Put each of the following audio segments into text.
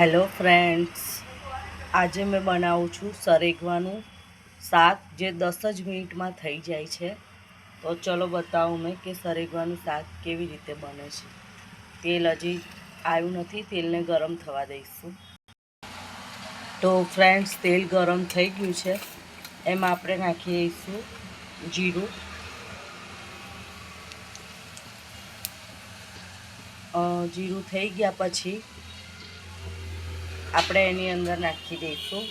Hello friends, આજે મેં બનાવું છું સરેગવાનું શાક જે 10 જ મિનિટમાં થઈ જાય છે. તો ચલો બતાવું મેં કે સરેગવાનું શાક કેવી રીતે બને છે. તેલ હજી આવ્યું નથી, તેલને ગરમ થવા દઈશું. તો ફ્રેન્ડ્સ, તેલ ગરમ થઈ ગયું છે. એમાં આપણે નાખી દઈશું જીરું. જીરું થઈ ગયા પછી આપણે એની અંદર નાખી દઈશું,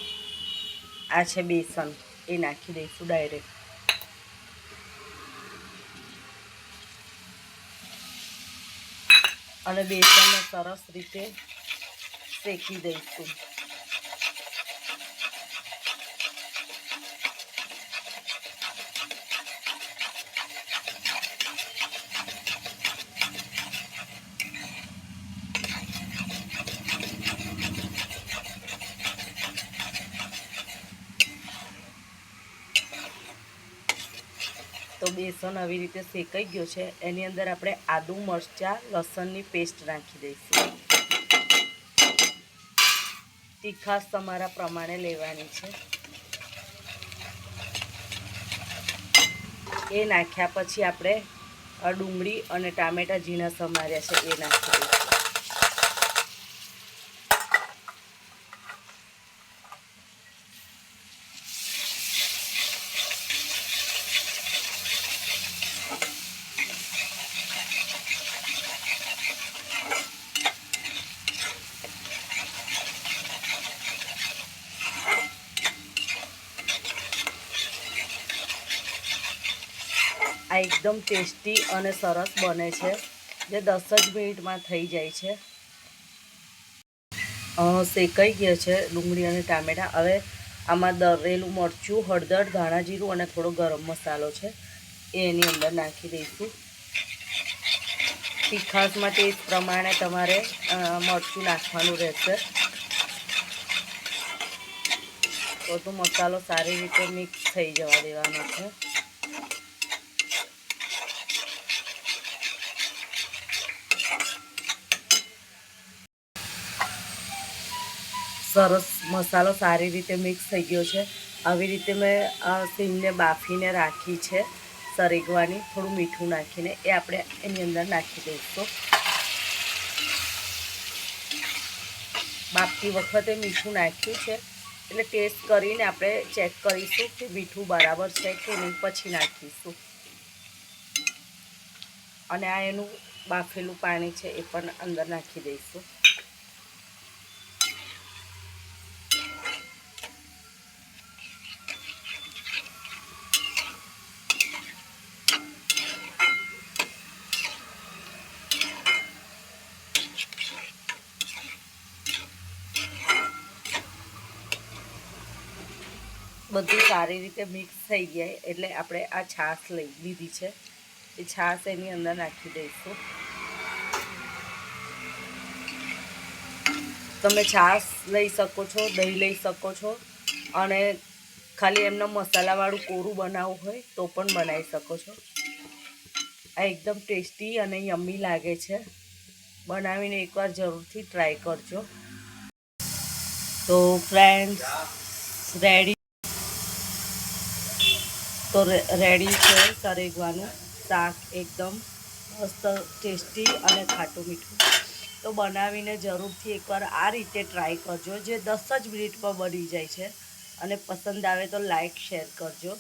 આ છે બેસન, એ નાખી દઈશું ડાયરેક્ટ. અને બેસનને સરસ રીતે શેકી દઈશું. તો બેસન આવી રીતે શેકાઈ ગયો છે. એની અંદર આપણે આદુ, મરચાં, લસણની પેસ્ટ નાખી દઈશું. તીખાશ તમારા પ્રમાણે લેવાની છે. એ નાખ્યા પછી આપણે ડુંગળી અને ટામેટાં ઝીણા સમાર્યા છે એ નાખી દઈશું. આ એકદમ ટેસ્ટી અને સરસ બને છે, જે 10 જ મિનિટમાં થઈ જાય છે. શેકાઈ ગયા છે ડુંગળી અને ટામેટાં. હવે આમાં દળેલું મરચું, હળદર, ધાણા જીરું અને થોડો ગરમ મસાલો છે એ એની અંદર નાખી દઈશું. તીખાશમાં ટેસ્ટ પ્રમાણે તમારે મરચું નાખવાનું રહેશે. બધો મસાલો સારી રીતે મિક્સ થઈ જવા દેવાનો છે. સરસ મસાલો સારી રીતે મિક્સ થઈ ગયો છે. આવી રીતે મેં સીંગને બાફીને રાખી છે સરેગવાની, થોડું મીઠું નાખીને. એ આપણે એની અંદર નાખી દઈશું. બાફતી વખતે મીઠું નાખ્યું છે એટલે ટેસ્ટ કરીને આપણે ચેક કરીશું કે મીઠું બરાબર છે કે નહીં, પછી નાખીશું. અને આ એનું બાફેલું પાણી છે એ પણ અંદર નાખી દઈશું. બધું સારી રીતે મિક્સ થઈ જાય એટલે આપણે આ છાશ લઈ લીધી છે, એ છાશ એની અંદર નાખી દઈશું. તમે છાશ લઈ શકો છો, દહીં લઈ શકો છો, અને ખાલી એમને મસાલાવાળું કોરું બનાવવું હોય તો પણ બનાવી શકો છો. આ એકદમ ટેસ્ટી અને યમ્મી લાગે છે. બનાવીને એકવાર જરૂરથી ટ્રાય કરજો. તો ફ્રેન્ડ્સ, રેડી છે સરેગવાનું શાક, એકદમ મસ્ત ટેસ્ટી અને ખાટું મીઠું. તો બનાવીને જરૂરથી એકવાર આ રીતે ટ્રાય કરજો, જે 10 જ મિનિટમાં બની જાય છે. અને પસંદ આવે તો લાઈક, શેર કરજો.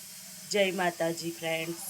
જય માતાજી ફ્રેન્ડ્સ.